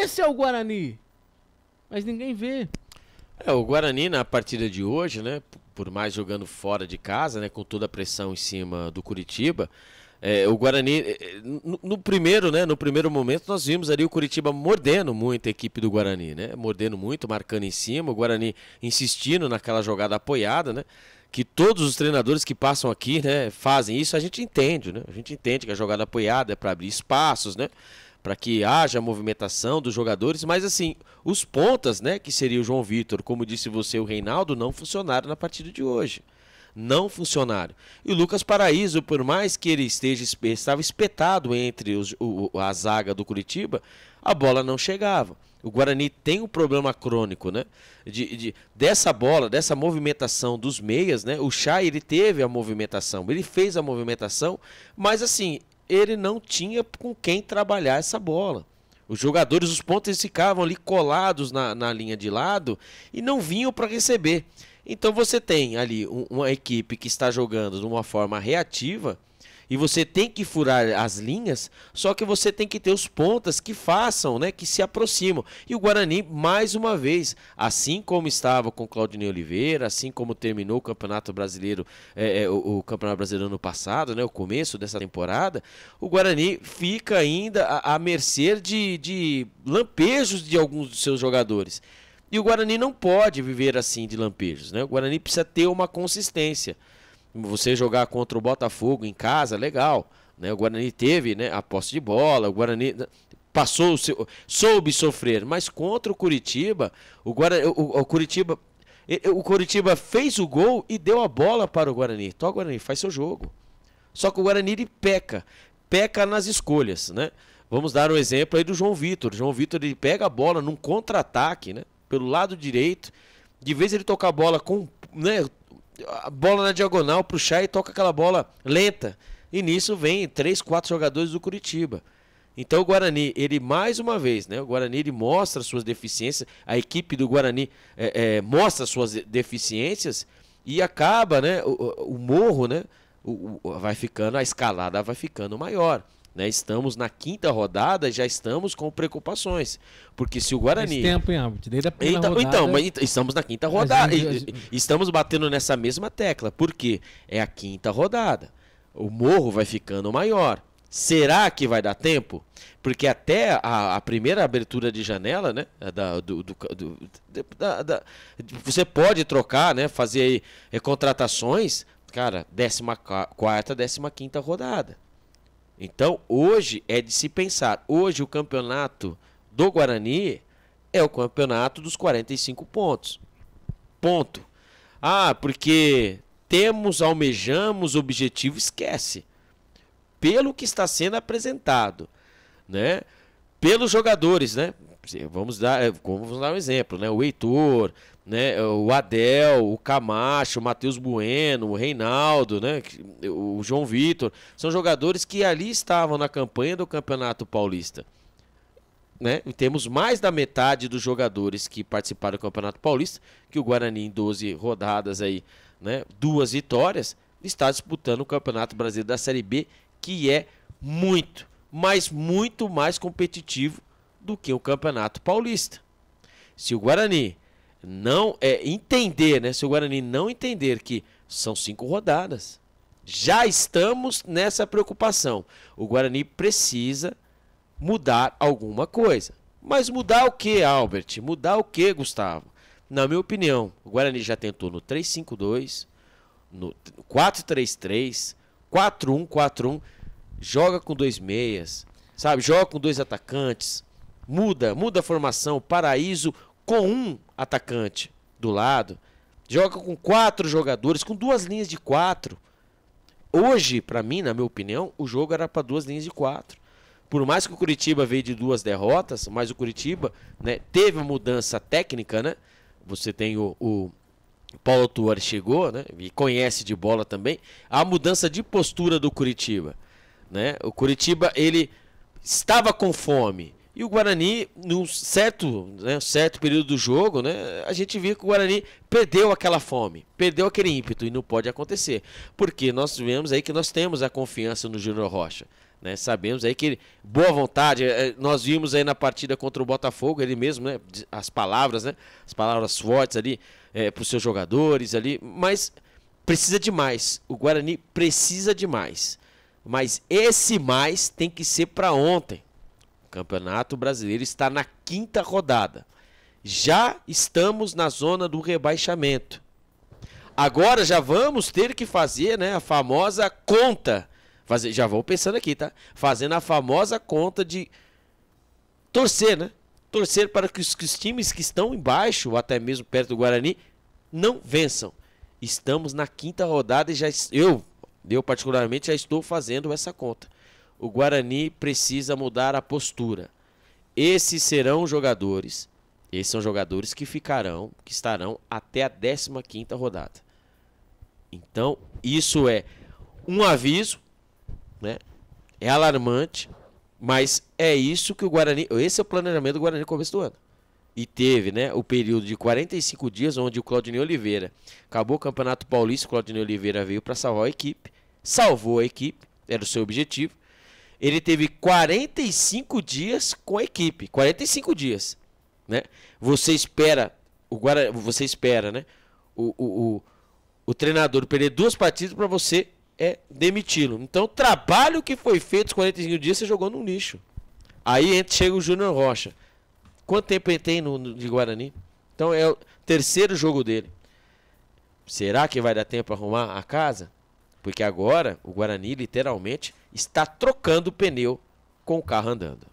Esse é o Guarani. Mas ninguém vê. O Guarani na partida de hoje, né, por mais jogando fora de casa, né, com toda a pressão em cima do Curitiba, o Guarani, no primeiro momento nós vimos ali o Curitiba mordendo muito a equipe do Guarani, né, mordendo muito, marcando em cima, o Guarani insistindo naquela jogada apoiada, né, que todos os treinadores que passam aqui, né, fazem isso, a gente entende, né, a gente entende que a jogada apoiada é para abrir espaços, né, para que haja movimentação dos jogadores, mas assim, os pontas, né, que seria o João Vitor, como disse você, o Reinaldo, não funcionaram na partida de hoje. Não funcionaram. E o Lucas Paraíso, por mais que ele estava espetado entre a zaga do Curitiba, a bola não chegava. O Guarani tem um problema crônico, né? Dessa bola, dessa movimentação dos meias, né? O Chay, ele teve a movimentação, ele fez a movimentação, mas assim, ele não tinha com quem trabalhar essa bola. Os jogadores, os pontos, eles ficavam ali colados na linha de lado e não vinham para receber. Então você tem ali uma equipe que está jogando de uma forma reativa e você tem que furar as linhas, só que você tem que ter os pontas que façam, né, que se aproximam. E o Guarani, mais uma vez, assim como estava com Claudinei Oliveira, assim como terminou o Campeonato Brasileiro, o Campeonato Brasileiro no passado, né, o começo dessa temporada, o Guarani fica ainda à mercê de lampejos de alguns dos seus jogadores. E o Guarani não pode viver assim de lampejos, né? O Guarani precisa ter uma consistência. Você jogar contra o Botafogo em casa, legal, né? O Guarani teve, né, a posse de bola, o Guarani soube sofrer, mas contra o Curitiba, o Curitiba fez o gol e deu a bola para o Guarani. Então o Guarani faz seu jogo. Só que o Guarani ele peca nas escolhas, né? Vamos dar um exemplo aí do João Vitor. O João Vitor ele pega a bola num contra-ataque, né, pelo lado direito, de vez ele toca a bola com, né, a bola na diagonal pro Chay e toca aquela bola lenta. E nisso vem 3, 4 jogadores do Curitiba. Então o Guarani, ele mais uma vez, né? O Guarani ele mostra suas deficiências, a equipe do Guarani mostra suas deficiências e acaba, né? O morro, né? Vai ficando, a escalada vai ficando maior. Né? Estamos na 5ª rodada, já estamos com preocupações. Porque se o Guarani... Faz tempo, hein, Albert? Desde a primeira rodada... Então, mas estamos na 5ª rodada. Estamos batendo nessa mesma tecla. Porque é a 5ª rodada. O morro vai ficando maior. Será que vai dar tempo? Porque até a primeira abertura de janela, né? Você pode trocar, né? Fazer contratações, cara, 14ª, 15ª rodada. Então, hoje é de se pensar. Hoje o campeonato do Guarani é o campeonato dos 45 pontos. Ponto. Porque almejamos objetivo, esquece. Pelo que está sendo apresentado, né? Pelos jogadores, né? Vamos dar um exemplo, né? O Heitor, né? O Adel, o Camacho, o Matheus Bueno, o Reinaldo, né? O João Vitor, são jogadores que ali estavam na campanha do Campeonato Paulista, né? E temos mais da metade dos jogadores que participaram do Campeonato Paulista, que o Guarani em 12 rodadas aí, né? 2 vitórias, está disputando o Campeonato Brasileiro da Série B, que é muito, mas muito mais competitivo do que o Campeonato Paulista. Se o Guarani não entender, né? Se o Guarani não entender que são 5 rodadas, já estamos nessa preocupação. O Guarani precisa mudar alguma coisa. Mas mudar o que, Albert? Mudar o que, Gustavo? Na minha opinião, o Guarani já tentou no 3-5-2, no 4-3-3, 4-1-4-1, joga com 2 meias, sabe? Joga com 2 atacantes, muda a formação, Paraíso com 1 atacante do lado, joga com 4 jogadores, com 2 linhas de 4. Hoje, para mim, na minha opinião, o jogo era para 2 linhas de 4. Por mais que o Curitiba veio de 2 derrotas, mas o Curitiba, né, teve uma mudança técnica, né? Você tem o Paulo Tuori chegou, né, e conhece de bola também, a mudança de postura do Curitiba, né? O Curitiba, ele estava com fome. E o Guarani, num certo período do jogo, né, a gente viu que o Guarani perdeu aquela fome, perdeu aquele ímpeto, e não pode acontecer. Porque nós vemos aí que nós temos a confiança no Júnior Rocha. né? Sabemos aí que ele, boa vontade, nós vimos aí na partida contra o Botafogo, ele mesmo, né? As palavras, né? As palavras fortes ali para os seus jogadores ali, mas precisa de mais. O Guarani precisa de mais. Mas esse mais tem que ser para ontem. O Campeonato Brasileiro está na 5ª rodada. Já estamos na zona do rebaixamento. Agora já vamos ter que fazer, né, a famosa conta. Já vou pensando aqui, tá? Fazendo a famosa conta de torcer, né? Torcer para que os times que estão embaixo, ou até mesmo perto do Guarani, não vençam. Estamos na 5ª rodada e eu particularmente já estou fazendo essa conta. O Guarani precisa mudar a postura. Esses são jogadores que estarão até a 15ª rodada. Então, isso é um aviso, né? É alarmante, mas é isso que o Guarani, esse é o planejamento do Guarani no começo do ano. E teve, né, o período de 45 dias onde o Claudinei Oliveira acabou o Campeonato Paulista, o Claudinei Oliveira veio para salvar a equipe, salvou a equipe, era o seu objetivo. Ele teve 45 dias com a equipe, 45 dias, né? Você espera, né, o treinador perder 2 partidas para você demiti-lo. Então, o trabalho que foi feito os 45 dias, você jogou no lixo. Aí chega o Júnior Rocha. Quanto tempo ele tem de Guarani? Então, é o 3º jogo dele. Será que vai dar tempo para arrumar a casa? Porque agora o Guarani literalmente está trocando o pneu com o carro andando.